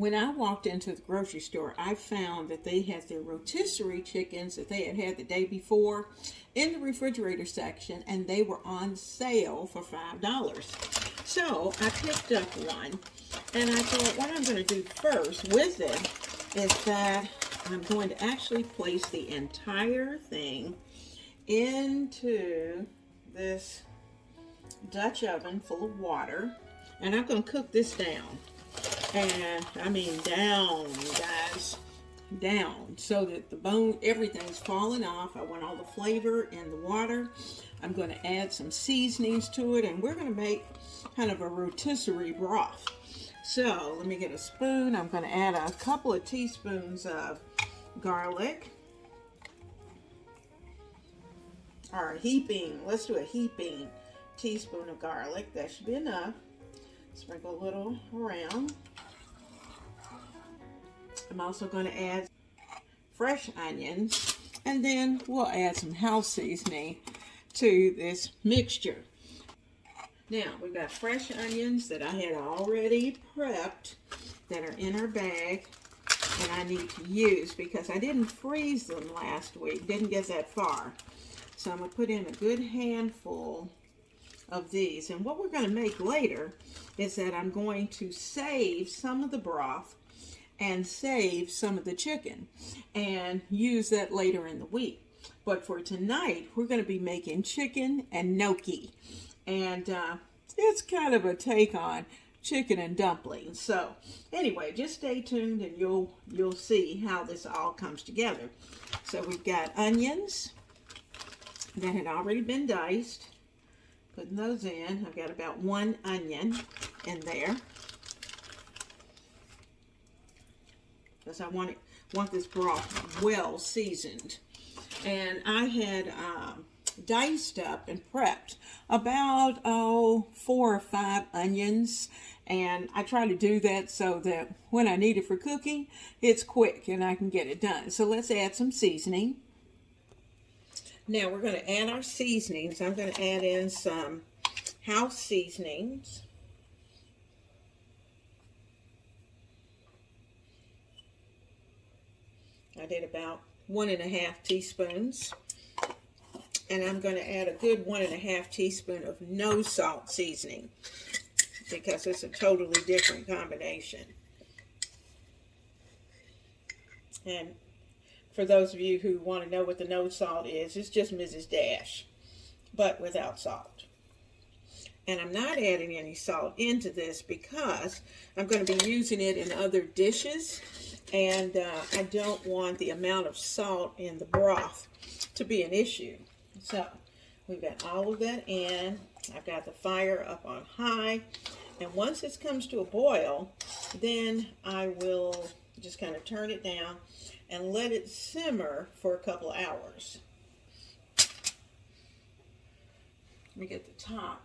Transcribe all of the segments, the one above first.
When I walked into the grocery store, I found that they had their rotisserie chickens that they had had the day before in the refrigerator section, and they were on sale for $5. So I picked up one, and I thought what I'm going to do first with it is that I'm going to actually place the entire thing into this Dutch oven full of water, and I'm going to cook this down. And I mean down, guys, down, so that the bone, everything's falling off. I want all the flavor in the water. I'm going to add some seasonings to it, and we're going to make kind of a rotisserie broth. So let me get a spoon. I'm going to add a couple of teaspoons of garlic, or let's do a heaping teaspoon of garlic. That should be enough. Sprinkle a little around. I'm also going to add fresh onions, and then we'll add some house seasoning to this mixture. Now, we've got fresh onions that I had already prepped that are in our bag, and I need to use because I didn't freeze them last week, didn't get that far. So I'm going to put in a good handful of these, and what we're going to make later is that I'm going to save some of the broth and save some of the chicken and use that later in the week. But for tonight, we're going to be making chicken and gnocchi, and it's kind of a take on chicken and dumplings. So anyway, just stay tuned and you'll see how this all comes together. So we've got onions that had already been diced. Putting those in. I've got about 1 onion in there because I want this broth well seasoned. And I had diced up and prepped about 4 or 5 onions, and I try to do that so that when I need it for cooking, it's quick and I can get it done. So let's add some seasoning. Now we're going to add our seasonings. I'm going to add in some house seasonings. I did about 1½ teaspoons. And I'm going to add a good 1½ teaspoon of no salt seasoning because it's a totally different combination. And for those of you who want to know what the no salt is, it's just Mrs. Dash, but without salt. And I'm not adding any salt into this because I'm going to be using it in other dishes, and I don't want the amount of salt in the broth to be an issue. So we've got all of that in. I've got the fire up on high, and once this comes to a boil, then I will just kind of turn it down and let it simmer for a couple of hours. Let me get the top.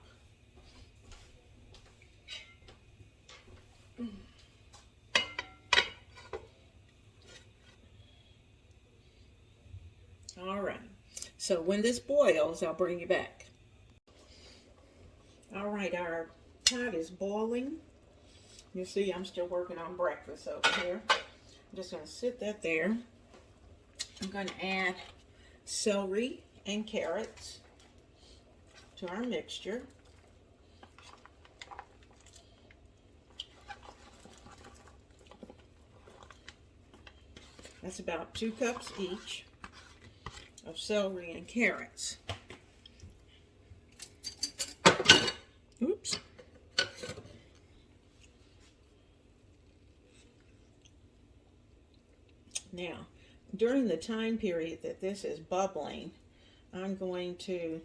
All right. So when this boils, I'll bring you back. All right, our pot is boiling. You see, I'm still working on breakfast over here. I'm just going to sit that there. I'm going to add celery and carrots to our mixture. That's about 2 cups each of celery and carrots. Oops. Now, during the time period that this is bubbling, I'm going to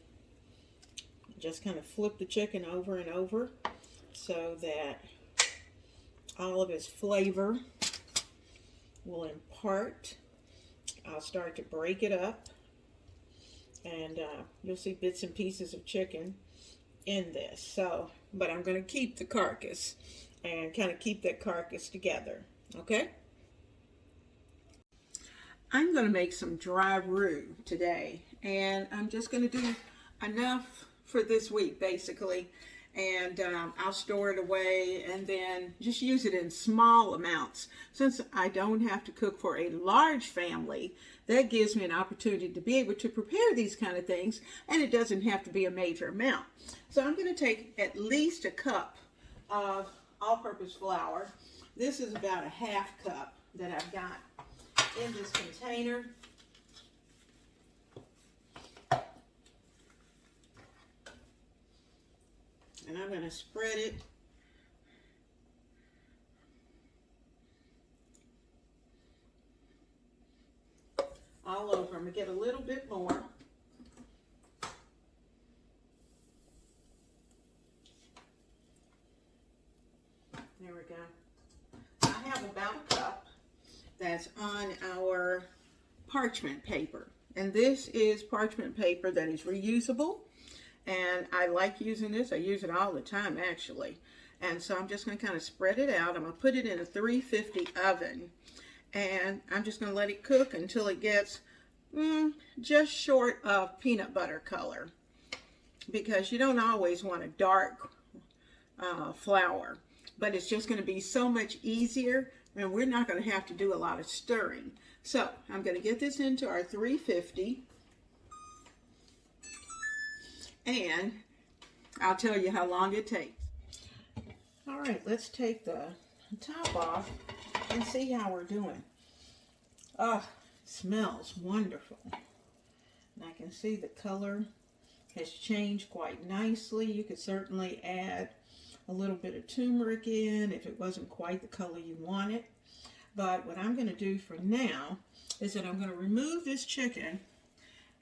just kind of flip the chicken over and over so that all of its flavor will impart. I'll start to break it up, and you'll see bits and pieces of chicken in this. So, but I'm going to keep the carcass and kind of keep that carcass together, okay? I'm going to make some dry roux today, and I'm just going to do enough for this week, basically. and I'll store it away and then just use it in small amounts. Since I don't have to cook for a large family, that gives me an opportunity to be able to prepare these kind of things, and it doesn't have to be a major amount. So I'm going to take at least a cup of all-purpose flour. This is about a half cup that I've got in this container. And I'm going to spread it all over. I'm going to get a little bit more. There we go. I have about a cup that's on our parchment paper. And this is parchment paper that is reusable. And I like using this. I use it all the time, actually. And so I'm just going to kind of spread it out. I'm going to put it in a 350 oven. And I'm just going to let it cook until it gets just short of peanut butter color. Because you don't always want a dark flour. But it's just going to be so much easier. And we're not going to have to do a lot of stirring. So I'm going to get this into our 350. And I'll tell you how long it takes. All right, let's take the top off and see how we're doing. Oh, it smells wonderful. And I can see the color has changed quite nicely. You could certainly add a little bit of turmeric in if it wasn't quite the color you wanted. But what I'm going to do for now is that I'm going to remove this chicken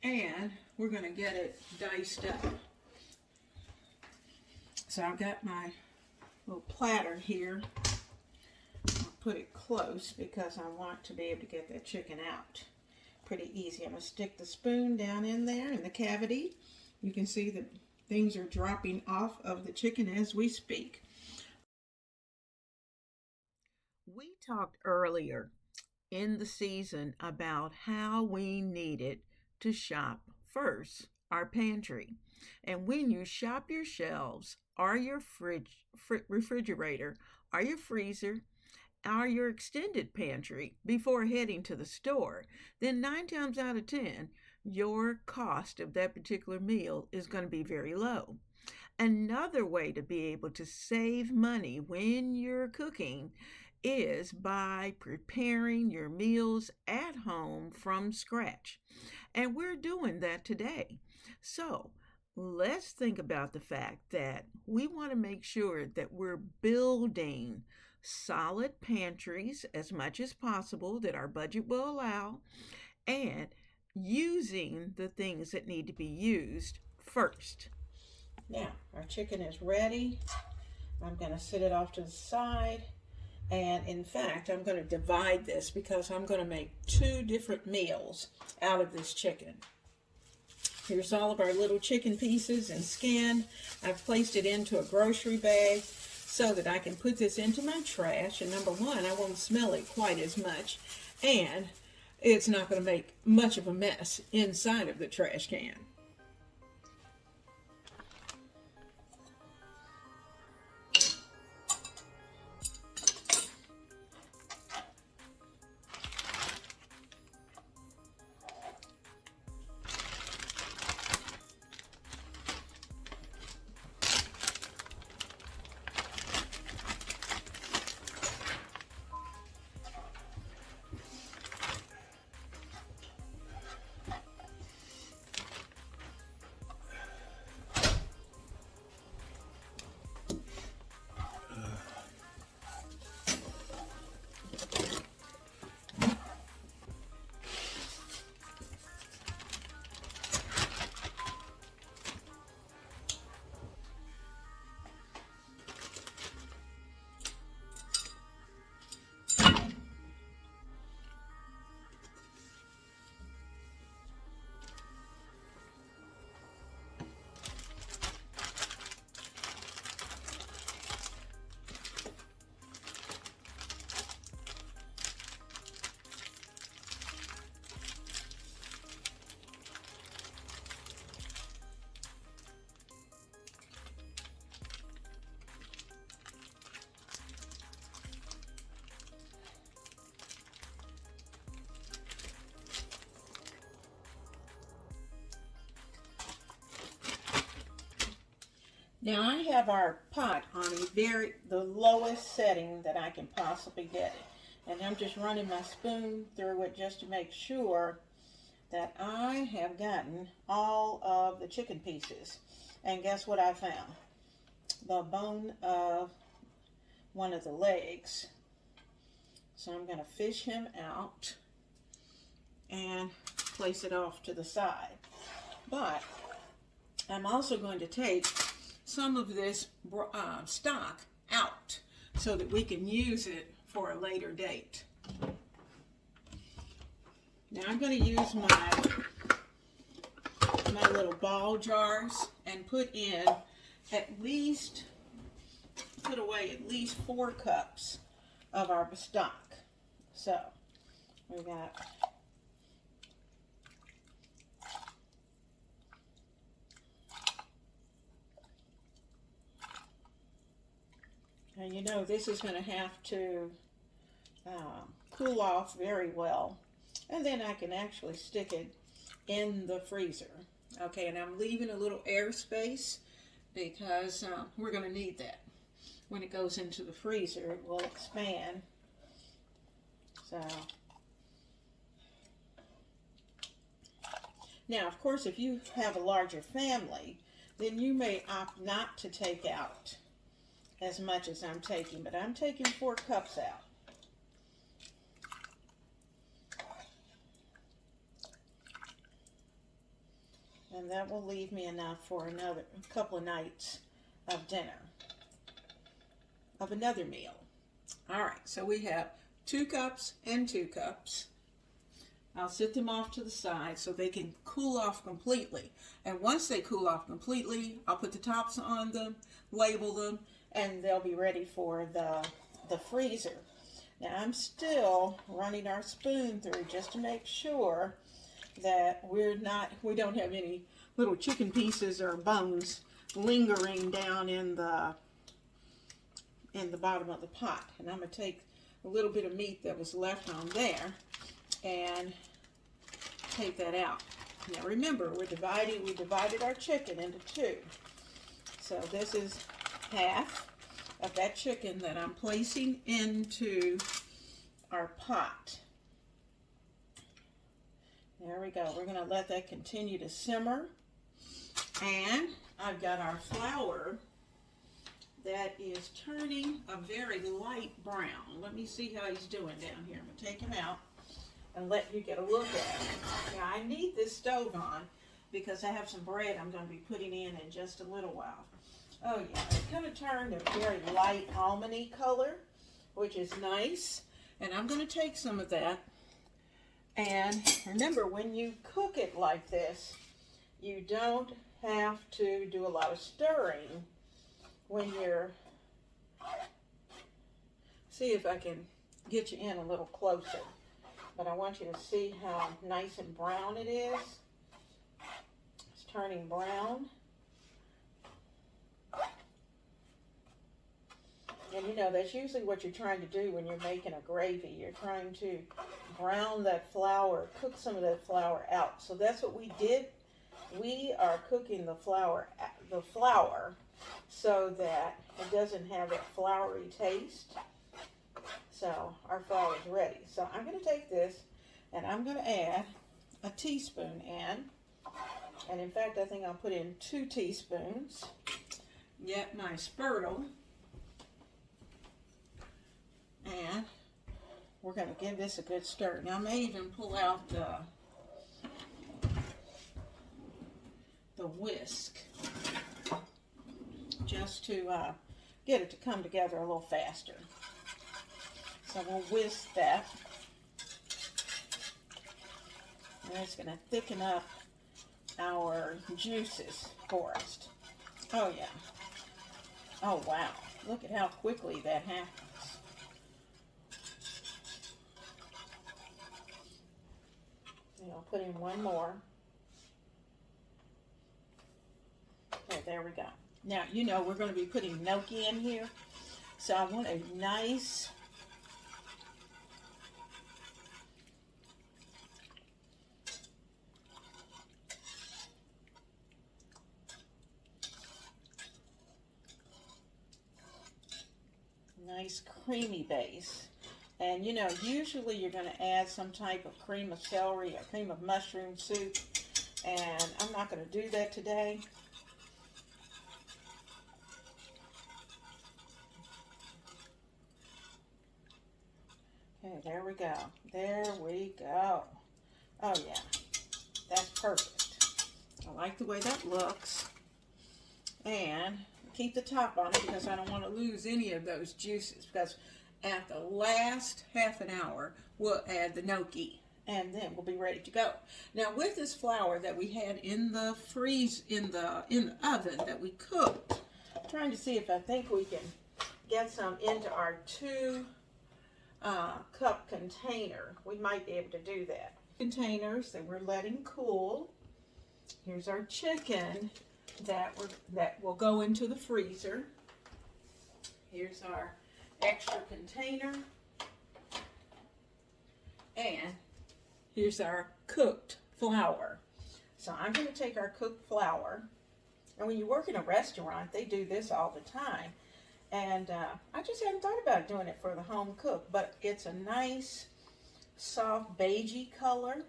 and we're going to get it diced up. So I've got my little platter here. I'll put it close because I want to be able to get that chicken out pretty easy. I'm going to stick the spoon down in there in the cavity. You can see that things are dropping off of the chicken as we speak. We talked earlier in the season about how we needed to shop first our pantry. And when you shop your shelves or your refrigerator or your freezer or your extended pantry before heading to the store, then 9 times out of 10 your cost of that particular meal is going to be very low. Another way to be able to save money when you're cooking is by preparing your meals at home from scratch. And we're doing that today. So let's think about the fact that we want to make sure that we're building solid pantries as much as possible that our budget will allow, and using the things that need to be used first. Now, our chicken is ready. I'm going to set it off to the side. And in fact, I'm going to divide this because I'm going to make 2 different meals out of this chicken. Here's all of our little chicken pieces and skin. I've placed it into a grocery bag so that I can put this into my trash. And number one, I won't smell it quite as much. And it's not going to make much of a mess inside of the trash can. Now I have our pot on the lowest setting that I can possibly get it. And I'm just running my spoon through it just to make sure that I have gotten all of the chicken pieces. And guess what I found? The bone of one of the legs. So I'm going to fish him out and place it off to the side. But I'm also going to take some of this stock out so that we can use it for a later date. Now I'm going to use my little ball jars and put away at least 4 cups of our stock. So we got and you know this is going to have to cool off very well, and then I can actually stick it in the freezer. Okay, and I'm leaving a little air space because we're going to need that. When it goes into the freezer, it will expand. So, now of course if you have a larger family, then you may opt not to take out as much as I'm taking, but I'm taking 4 cups out. And that will leave me enough for another couple of nights of dinner, of another meal. All right, so we have 2 cups and 2 cups. I'll sit them off to the side so they can cool off completely. And once they cool off completely, I'll put the tops on them, label them, and they'll be ready for the freezer. Now I'm still running our spoon through just to make sure that we don't have any little chicken pieces or bones lingering down in the bottom of the pot. And I'm going to take a little bit of meat that was left on there and take that out. Now remember, we divided our chicken into 2. So this is half of that chicken that I'm placing into our pot. There we go. We're going to let that continue to simmer. And I've got our flour that is turning a very light brown. Let me see how he's doing down here. I'm going to take him out and let you get a look at it. Now I need this stove on because I have some bread I'm going to be putting in just a little while. Oh yeah, it kind of turned a very light almondy color, which is nice. And I'm going to take some of that. And remember, when you cook it like this, you don't have to do a lot of stirring when you're... See if I can get you in a little closer. But I want you to see how nice and brown it is. It's turning brown. And you know, that's usually what you're trying to do when you're making a gravy. You're trying to brown that flour, cook some of that flour out. So that's what we did. We are cooking the flour so that it doesn't have that floury taste. So our flour is ready. So I'm going to take this and I'm going to add a teaspoon in. And in fact, I think I'll put in 2 teaspoons. Get my spurtle. And we're going to give this a good stir. Now I may even pull out the whisk just to get it to come together a little faster. So we'll whisk that. And it's going to thicken up our juices for us. Oh yeah. Oh wow. Look at how quickly that happens. And I'll put in 1 more. Okay, there we go. Now, you know we're going to be putting gnocchi in here. So I want a nice nice creamy base. And you know, usually you're going to add some type of cream of celery or cream of mushroom soup. And I'm not going to do that today. Okay, there we go. There we go. Oh yeah, that's perfect. I like the way that looks. And keep the top on it because I don't want to lose any of those juices, because at the last half an hour we'll add the gnocchi and then we'll be ready to go. Now with this flour that we had in the oven that we cooked, I'm trying to see if I think we can get some into our 2 cup container. We might be able to do that. Containers that we're letting cool. Here's our chicken that will go into the freezer. Here's our extra container. And here's our cooked flour. So I'm going to take our cooked flour, and when you work in a restaurant, they do this all the time. And I just hadn't thought about doing it for the home cook, but it's a nice, soft, beigey color.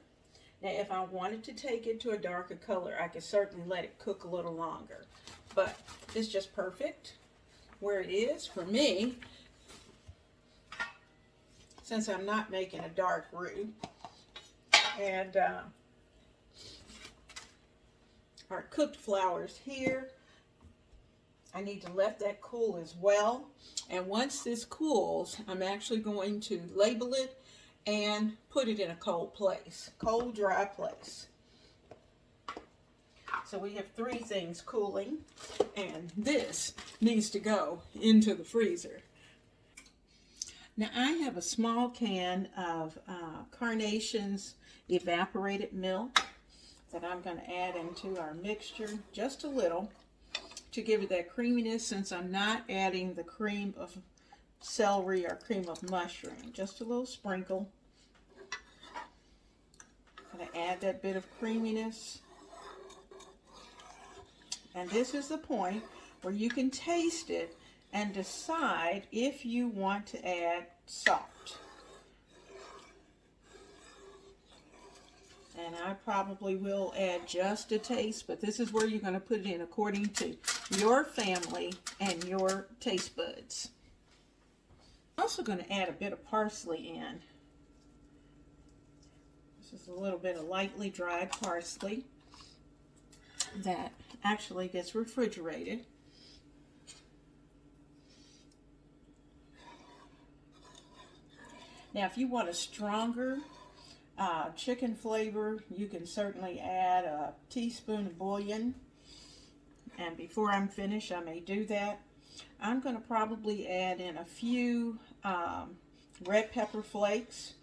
Now, if I wanted to take it to a darker color, I could certainly let it cook a little longer. But it's just perfect where it is for me, since I'm not making a dark roux. And our cooked flour's here. I need to let that cool as well. And once this cools, I'm actually going to label it and put it in a cold place, cold, dry place. So we have 3 things cooling, and this needs to go into the freezer. Now I have a small can of Carnation's evaporated milk that I'm going to add into our mixture, just a little, to give it that creaminess, since I'm not adding the cream of celery or cream of mushroom. Just a little sprinkle. I'm going to add that bit of creaminess. And this is the point where you can taste it and decide if you want to add salt. And I probably will add just a taste, but this is where you're going to put it in according to your family and your taste buds. I'm also going to add a bit of parsley in. This is a little bit of lightly dried parsley that actually gets refrigerated. Now, if you want a stronger chicken flavor, you can certainly add a teaspoon of bouillon. And before I'm finished, I may do that. I'm going to probably add in a few red pepper flakes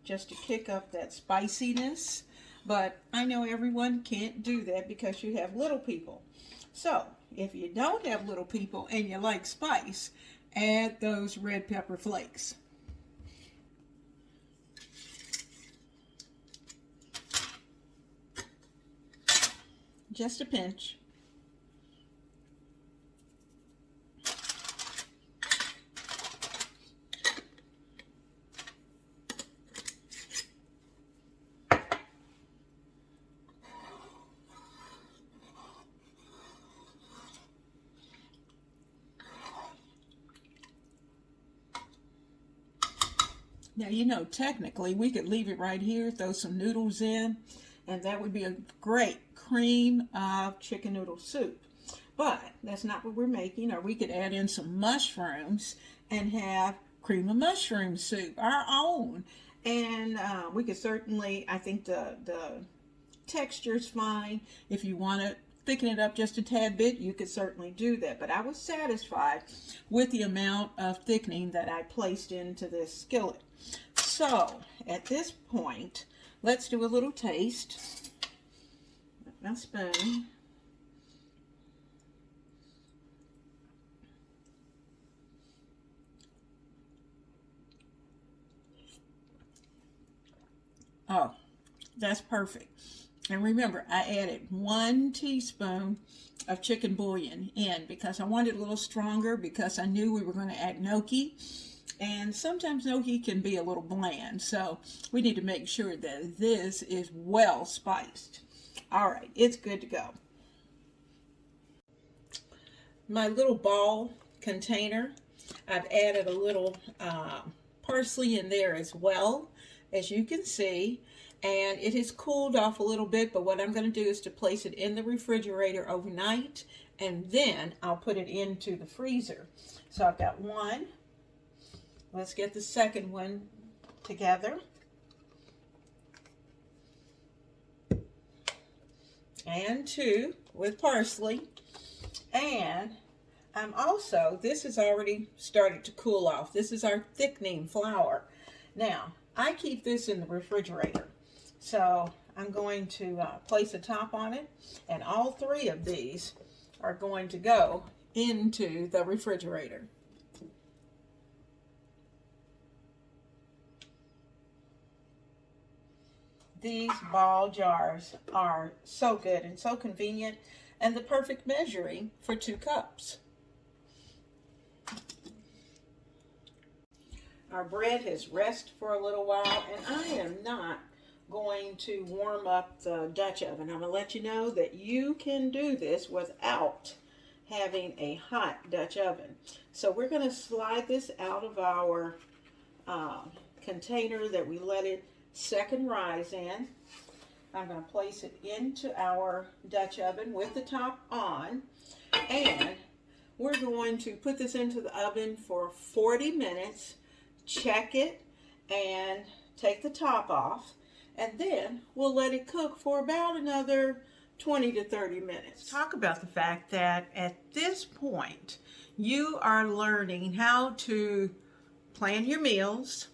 just to kick up that spiciness. But I know everyone can't do that because you have little people. So if you don't have little people and you like spice, add those red pepper flakes. Just a pinch. Now, you know, technically we could leave it right here, throw some noodles in, and that would be a great cream of chicken noodle soup. But that's not what we're making. Or we could add in some mushrooms and have cream of mushroom soup, our own. And we could certainly, I think the texture's fine. If you want to thicken it up just a tad bit, you could certainly do that. But I was satisfied with the amount of thickening that I placed into this skillet. So at this point, let's do a little taste. My spoon. Oh, that's perfect. And remember, I added 1 teaspoon of chicken bouillon in because I wanted it a little stronger because I knew we were going to add gnocchi. And sometimes gnocchi can be a little bland, so we need to make sure that this is well spiced. All right, it's good to go. My little ball container, I've added a little parsley in there as well, as you can see. And it has cooled off a little bit, but what I'm going to do is to place it in the refrigerator overnight, and then I'll put it into the freezer. So I've got one. Let's get the second one together. And 2 with parsley. And I'm also, this has already started to cool off. This is our thickening flour. Now, I keep this in the refrigerator. So I'm going to place a top on it, and all 3 of these are going to go into the refrigerator. These ball jars are so good and so convenient, and the perfect measuring for 2 cups. Our bread has rested for a little while, and I am not going to warm up the Dutch oven. I'm going to let you know that you can do this without having a hot Dutch oven. So we're going to slide this out of our container that we let it second rise in. I'm going to place it into our Dutch oven with the top on, and we're going to put this into the oven for 40 minutes, check it, and take the top off, and then we'll let it cook for about another 20 to 30 minutes. Talk about the fact that at this point you are learning how to plan your meals,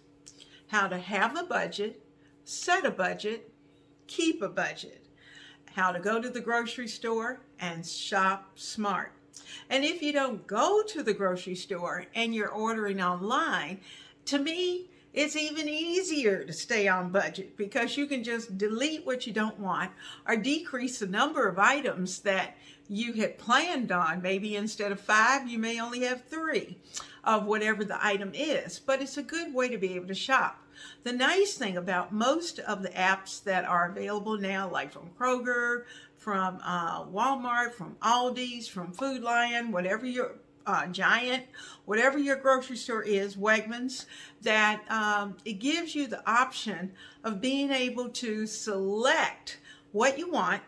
how to have a budget, set a budget, keep a budget, how to go to the grocery store and shop smart. And if you don't go to the grocery store and you're ordering online, to me, it's even easier to stay on budget because you can just delete what you don't want or decrease the number of items that you had planned on. Maybe instead of 5, you may only have 3 of whatever the item is, but it's a good way to be able to shop. The nice thing about most of the apps that are available now, like from Kroger, from Walmart, from Aldi's, from Food Lion, whatever your Giant, whatever your grocery store is, Wegmans, that it gives you the option of being able to select what you want.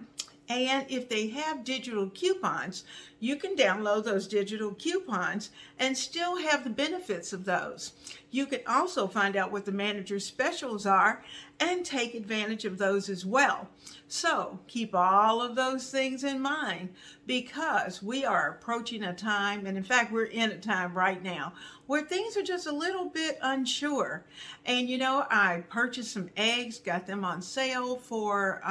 And if they have digital coupons, you can download those digital coupons and still have the benefits of those. You can also find out what the manager's specials are and take advantage of those as well. So keep all of those things in mind because we are approaching a time, and in fact, we're in a time right now where things are just a little bit unsure. And you know, I purchased some eggs, got them on sale for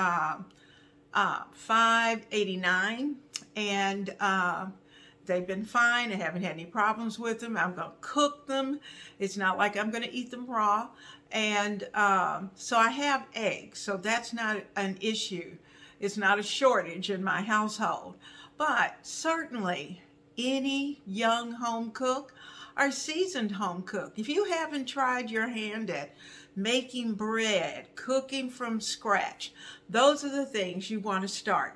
$5.89, and they've been fine. I haven't had any problems with them. I'm going to cook them. It's not like I'm going to eat them raw. And so I have eggs, so that's not an issue. It's not a shortage in my household. But certainly any young home cook or seasoned home cook, if you haven't tried your hand at making bread, cooking from scratch, those are the things you want to start.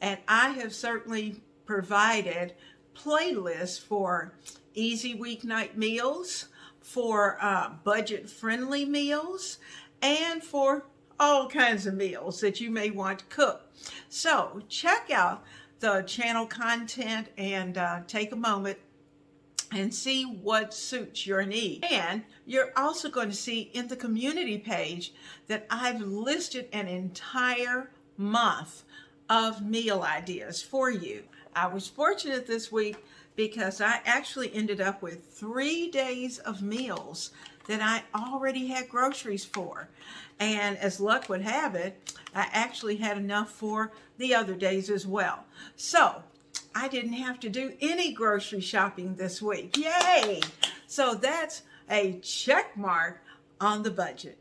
And I have certainly provided playlists for easy weeknight meals, for budget-friendly meals, and for all kinds of meals that you may want to cook. So check out the channel content and take a moment and see what suits your need. And you're also going to see in the community page that I've listed an entire month of meal ideas for you. I was fortunate this week because I actually ended up with 3 days of meals that I already had groceries for. And as luck would have it, I actually had enough for the other days as well. So I didn't have to do any grocery shopping this week. Yay! So that's a check mark on the budget.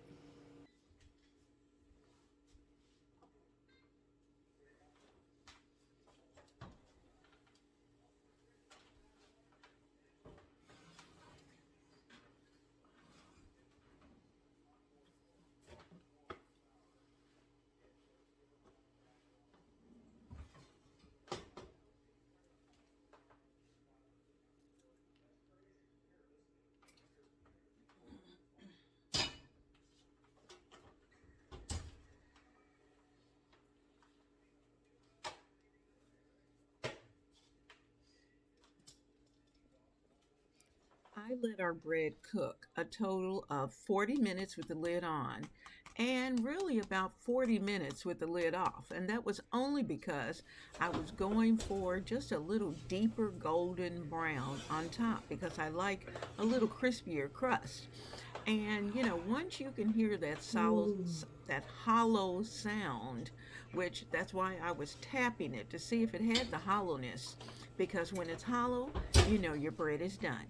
I let our bread cook a total of 40 minutes with the lid on and really about 40 minutes with the lid off. And that was only because I was going for just a little deeper golden brown on top because I like a little crispier crust. And once you can hear that that hollow sound, which that's why I was tapping it to see if it had the hollowness, because when it's hollow, your bread is done.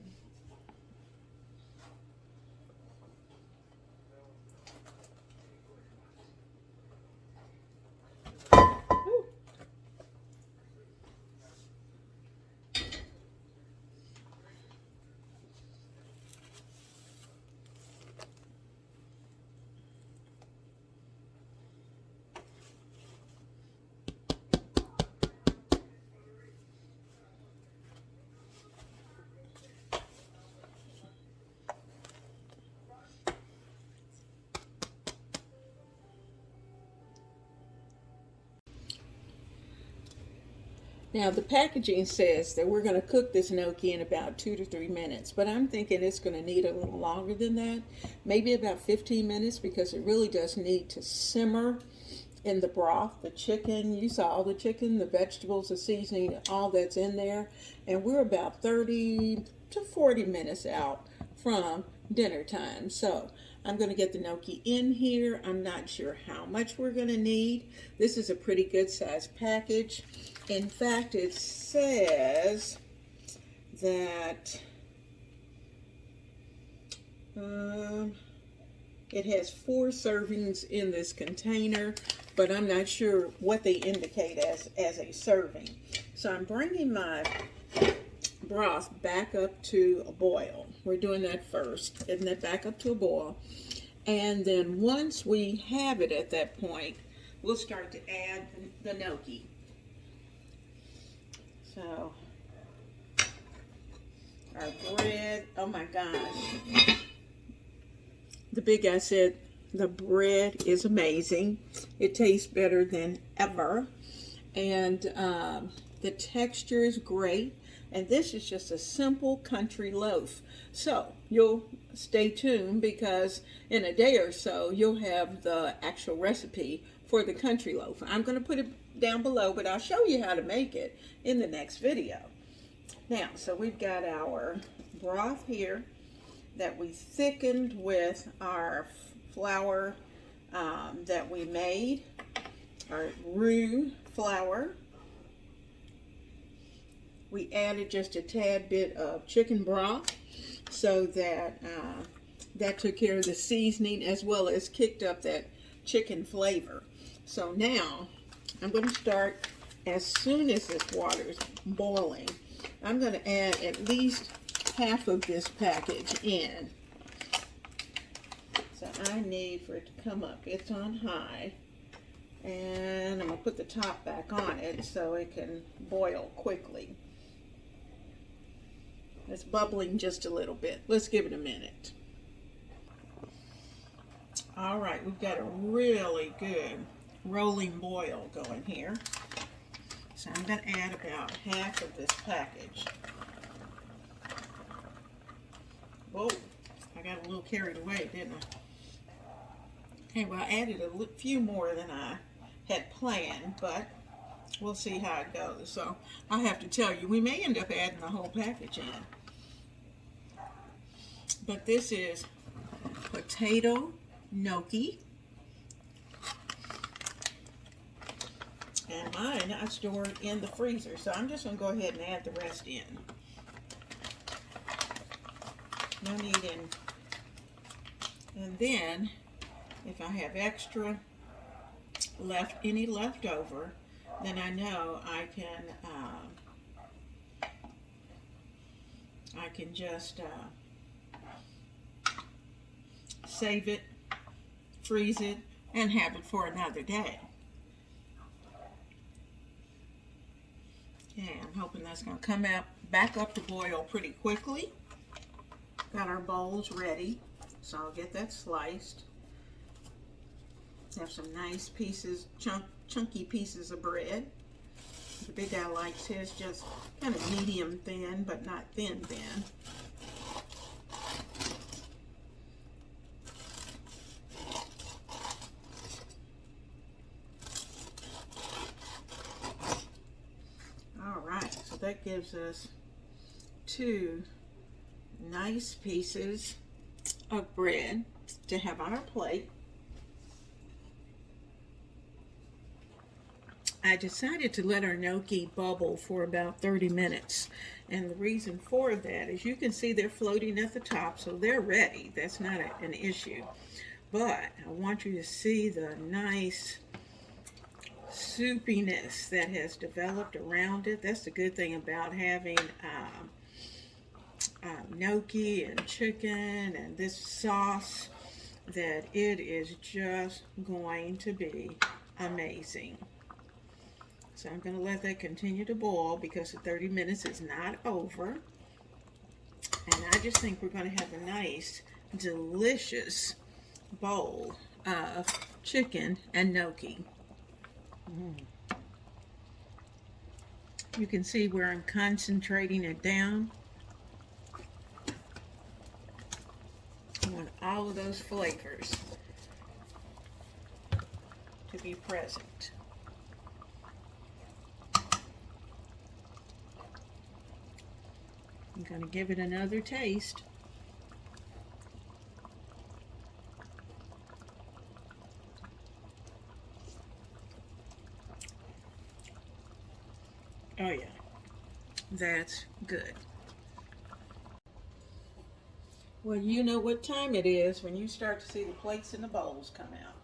Now, the packaging says that we're going to cook this gnocchi in about 2 to 3 minutes, but I'm thinking it's going to need a little longer than that, maybe about 15 minutes, because it really does need to simmer in the broth. The chicken, you saw all the chicken, the vegetables, the seasoning, all that's in there, and we're about 30 to 40 minutes out from dinner time. So I'm going to get the gnocchi in here. I'm not sure how much we're going to need. This is a pretty good sized package. In fact, it says that it has 4 servings in this container, but I'm not sure what they indicate as a serving. So I'm bringing my broth back up to a boil. We're doing that first, getting it back up to a boil. And then once we have it at that point, we'll start to add the gnocchi. So, our bread, oh my gosh. The big guy said the bread is amazing. It tastes better than ever. And the texture is great. And this is just a simple country loaf. So you'll stay tuned, because in a day or so you'll have the actual recipe for the country loaf. I'm going to put it down below, but I'll show you how to make it in the next video. Now, so we've got our broth here that we thickened with our flour that we made, our roux flour. We added just a tad bit of chicken broth, so that that took care of the seasoning as well as kicked up that chicken flavor. So now I'm going to start, as soon as this water is boiling, I'm going to add at least half of this package in. So I need for it to come up. It's on high. And I'm going to put the top back on it so it can boil quickly. It's bubbling just a little bit. Let's give it a minute. All right, we've got a really good rolling boil going here. So I'm going to add about half of this package. Whoa, I got a little carried away, didn't I? Okay, well, I added a few more than I had planned, but we'll see how it goes. So I have to tell you, we may end up adding the whole package in. But this is potato gnocchi. And mine I stored in the freezer, so I'm just going to go ahead and add the rest in. No need in. And then, if I have extra any left over, then I know I can just save it, freeze it, and have it for another day. Okay, I'm hoping that's going to come out back up to boil pretty quickly. Got our bowls ready, so I'll get that sliced. Have some nice pieces, chunky pieces of bread. The big guy likes his just kind of medium thin, but not thin. that gives us 2 nice pieces of bread to have on our plate. I decided to let our gnocchi bubble for about 30 minutes. And the reason for that is you can see they're floating at the top, so they're ready. That's not an issue. But I want you to see the nice soupiness that has developed around it. That's the good thing about having gnocchi and chicken and this sauce, that it is just going to be amazing. So I'm going to let that continue to boil because the 30 minutes is not over. And I just think we're going to have a nice, delicious bowl of chicken and gnocchi. You can see where I'm concentrating it down. I want all of those flavors to be present. I'm going to give it another taste. Oh yeah, that's good. Well, you know what time it is when you start to see the plates and the bowls come out.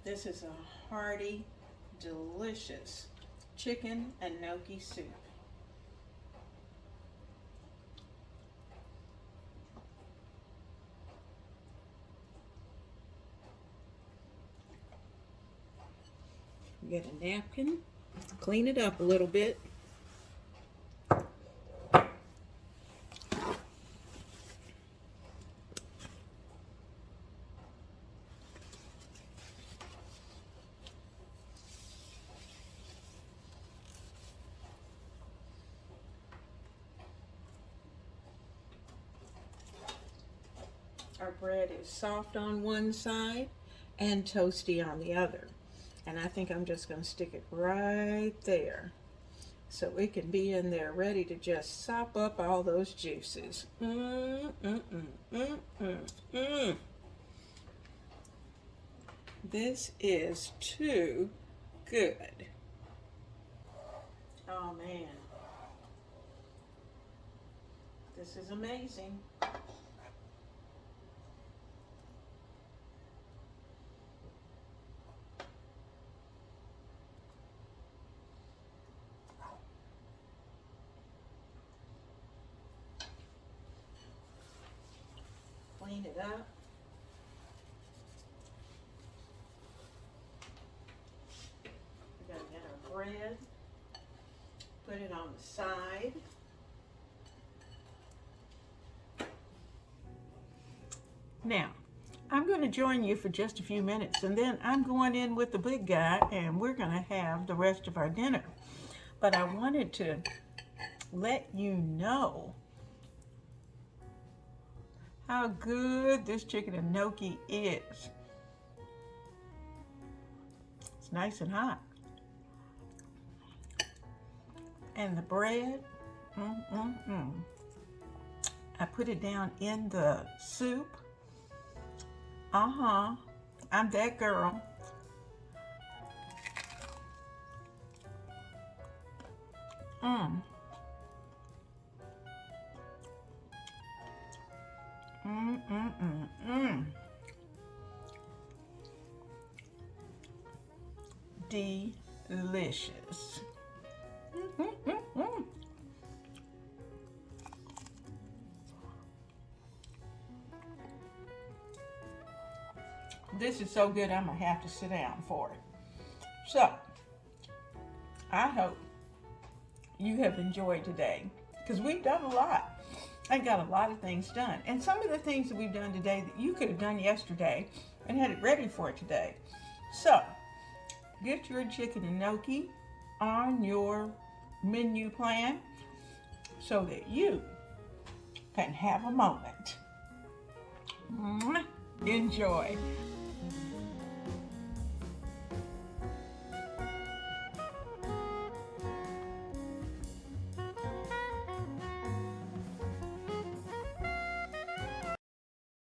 This is a hearty, delicious chicken and gnocchi soup. Get a napkin, clean it up a little bit. Our bread is soft on one side and toasty on the other. And I think I'm just going to stick it right there so it can be in there ready to just sop up all those juices. This is too good. Oh man, this is amazing. Clean it up. We're going to get our bread, put it on the side. Now, I'm going to join you for just a few minutes, and then I'm going in with the big guy, and we're going to have the rest of our dinner. But I wanted to let you know how good this chicken and gnocchi is. It's nice and hot. And the bread, I put it down in the soup. I'm that girl. Delicious. This is so good, I'm gonna have to sit down for it. So, I hope you have enjoyed today, because we've done a lot. I got a lot of things done. And some of the things that we've done today that you could have done yesterday and had it ready for today. So, get your chicken and gnocchi on your menu plan so that you can have a moment. Enjoy.